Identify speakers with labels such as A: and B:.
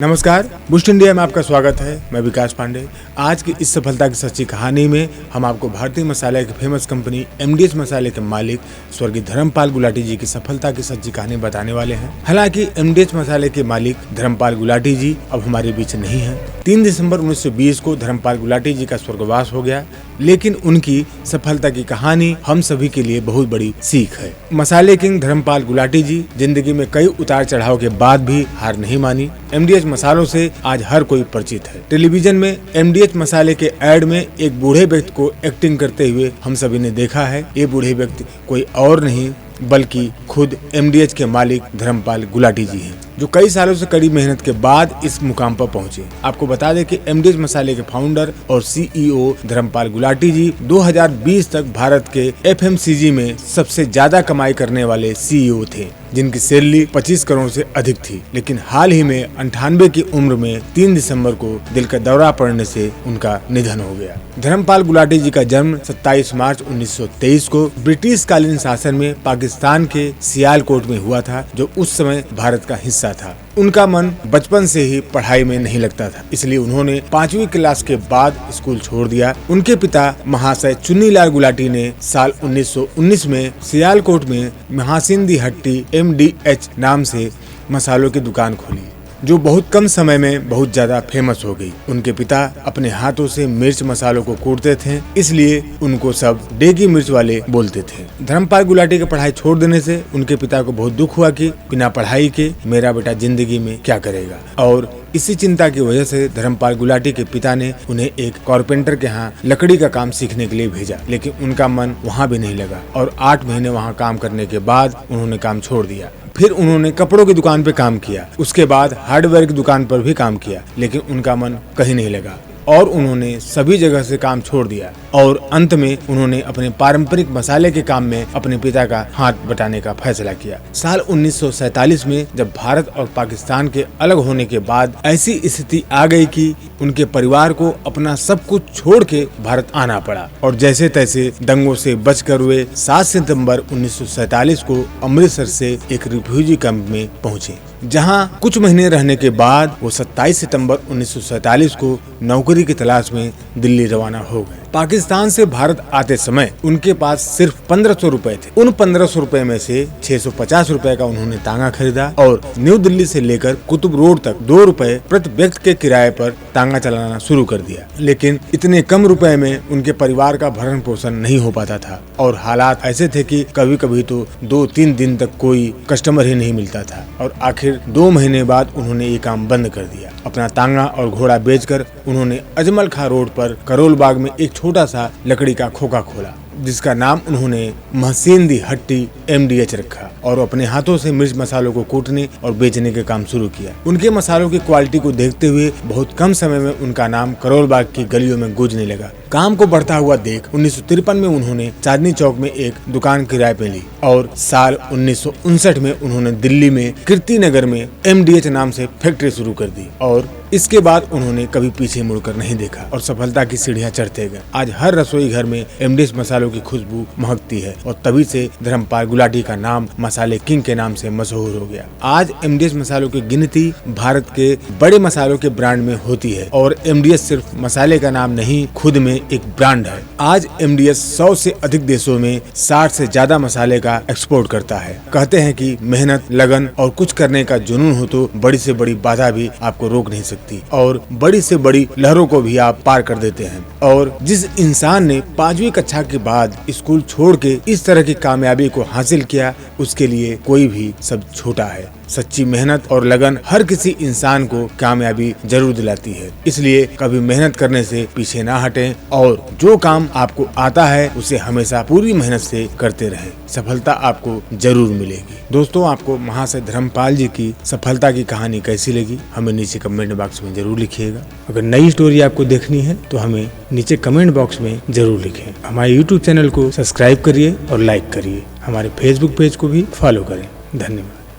A: नमस्कार, boost India में आपका स्वागत है। मैं विकास पांडे। आज की इस सफलता की सच्ची कहानी में हम आपको भारतीय मसाले की फेमस कंपनी एमडीएच मसाले के मालिक स्वर्गीय धर्मपाल गुलाटी जी की सफलता की सच्ची कहानी बताने वाले हैं। हालांकि एमडीएच मसाले के मालिक धर्मपाल गुलाटी जी अब हमारे बीच नहीं है। 3 दिसंबर 1920 को धर्मपाल गुलाटी जी का स्वर्गवास हो गया, लेकिन उनकी सफलता की कहानी हम सभी के लिए बहुत बड़ी सीख है। मसाले किंग धर्मपाल गुलाटी जी जिंदगी में कई उतार चढ़ाव के बाद भी हार नहीं मानी। एमडीएच मसालों से आज हर कोई परिचित है। टेलीविजन में एमडीएच मसाले के ऐड में एक बूढ़े व्यक्ति को एक्टिंग करते हुए हम सभी ने देखा है। ये बूढ़े व्यक्ति कोई और नहीं बल्कि खुद एमडीएच के मालिक धर्मपाल गुलाटी जी हैं, जो कई सालों से कड़ी मेहनत के बाद इस मुकाम पर पहुंचे। आपको बता दें कि एमडीएच मसाले के फाउंडर और सीईओ धर्मपाल गुलाटी जी 2020 तक भारत के एफएमसीजी में सबसे ज्यादा कमाई करने वाले सीईओ थे, जिनकी सैलरी 25 करोड़ से अधिक थी। लेकिन हाल ही में 98 की उम्र में 3 दिसंबर को दिल का दौरा पड़ने से उनका निधन हो गया। धर्मपाल गुलाटी जी का जन्म 27 मार्च 1923 को ब्रिटिश कालीन शासन में पाकिस्तान के सियालकोट में हुआ था, जो उस समय भारत का हिस्सा था। उनका मन बचपन से ही पढ़ाई में नहीं लगता था, इसलिए उन्होंने 5वीं क्लास के बाद स्कूल छोड़ दिया। उनके पिता महाशय चुन्नीलाल गुलाटी ने साल 1919 में सियालकोट में महासिंदी हट्टी एमडीएच नाम से मसालों की दुकान खोली, जो बहुत कम समय में बहुत ज्यादा फेमस हो गई। उनके पिता अपने हाथों से मिर्च मसालों को कूटते थे, इसलिए उनको सब डेगी मिर्च वाले बोलते थे। धर्मपाल गुलाटी की पढ़ाई छोड़ देने से उनके पिता को बहुत दुख हुआ कि बिना पढ़ाई के मेरा बेटा जिंदगी में क्या करेगा, और इसी चिंता की वजह से धर्मपाल गुलाटी के पिता ने उन्हें एक कारपेंटर के यहाँ लकड़ी का काम सीखने के लिए भेजा, लेकिन उनका मन वहाँ भी नहीं लगा और 8 महीने वहाँ काम करने के बाद उन्होंने काम छोड़ दिया। फिर उन्होंने कपड़ों की दुकान पे काम किया, उसके बाद हार्डवेयर की दुकान पर भी काम किया, लेकिन उनका मन कहीं नहीं लगा और उन्होंने सभी जगह से काम छोड़ दिया और अंत में उन्होंने अपने पारंपरिक मसाले के काम में अपने पिता का हाथ बटाने का फैसला किया। साल 1947 में जब भारत और पाकिस्तान के अलग होने के बाद ऐसी स्थिति आ गई कि उनके परिवार को अपना सब कुछ छोड़ के भारत आना पड़ा और जैसे तैसे दंगों से बचकर वे 7 सितंबर 1947 को अमृतसर से एक रिफ्यूजी कैंप में पहुंचे, जहां कुछ महीने रहने के बाद वो 27 सितंबर 1947 को नौकरी की तलाश में दिल्ली रवाना हो गए। पाकिस्तान से भारत आते समय उनके पास सिर्फ 1500 रुपए थे। उन 1500 रुपए में से 650 रुपए का उन्होंने तांगा खरीदा और न्यू दिल्ली से लेकर कुतुब रोड तक 2 रुपए प्रति व्यक्ति के किराए पर तांगा चलाना शुरू कर दिया। लेकिन इतने कम रुपए में उनके परिवार का भरण पोषण नहीं हो पाता था और हालात ऐसे थे कि कभी कभी तो 2-3 दिन तक कोई कस्टमर ही नहीं मिलता था और आखिर 2 महीने बाद उन्होंने ये काम बंद कर दिया। अपना तांगा और घोड़ा बेचकर उन्होंने अजमल खां रोड पर करोल बाग में एक छोटा सा लकड़ी का खोखा खोला, जिसका नाम उन्होंने महसिंदी हट्टी एमडीएच रखा और अपने हाथों से मिर्च मसालों को कूटने और बेचने के काम शुरू किया। उनके मसालों की क्वालिटी को देखते हुए बहुत कम समय में उनका नाम करोल बाग की गलियों में गूंजने लगा। काम को बढ़ता हुआ देख 1953 में उन्होंने चांदनी चौक में एक दुकान किराए पे ली और साल 1959 में उन्होंने दिल्ली में कीर्ति नगर में एमडीएच नाम से फैक्ट्री शुरू कर दी और इसके बाद उन्होंने कभी पीछे मुड़कर नहीं देखा और सफलता की सीढ़ियां चढ़ते गए। आज हर रसोई घर में एमडीएच मसालों की खुशबू महकती है और तभी से धर्मपाल गुलाटी का नाम मसाले किंग के नाम से मशहूर हो गया। आज एमडीएच मसालों की गिनती भारत के बड़े मसालों के ब्रांड में होती है और एमडीएच सिर्फ मसाले का नाम नहीं, खुद में एक ब्रांड है। आज एमडीएच 100 से अधिक देशों में 60 से ज्यादा मसाले का एक्सपोर्ट करता है। कहते हैं कि मेहनत, लगन और कुछ करने का जुनून हो तो बड़ी से बड़ी बाधा भी आपको रोक नहीं सकती और बड़ी से बड़ी लहरों को भी आप पार कर देते हैं। और जिस इंसान ने 5वीं कक्षा के बाद स्कूल छोड़ के इस तरह की कामयाबी को हासिल किया, उसके लिए कोई भी सब छोटा है। सच्ची मेहनत और लगन हर किसी इंसान को कामयाबी जरूर दिलाती है, इसलिए कभी मेहनत करने से पीछे ना हटें और जो काम आपको आता है उसे हमेशा पूरी मेहनत से करते रहें। सफलता आपको जरूर मिलेगी। दोस्तों, आपको महाशय धर्मपाल जी की सफलता की कहानी कैसी लगी हमें नीचे कमेंट बॉक्स में जरूर लिखिएगा। अगर नई स्टोरी आपको देखनी है तो हमें नीचे कमेंट बॉक्स में जरूर लिखें। हमारे यूट्यूब चैनल को सब्सक्राइब करिए और लाइक करिए। हमारे फेसबुक पेज को भी फॉलो करें। धन्यवाद।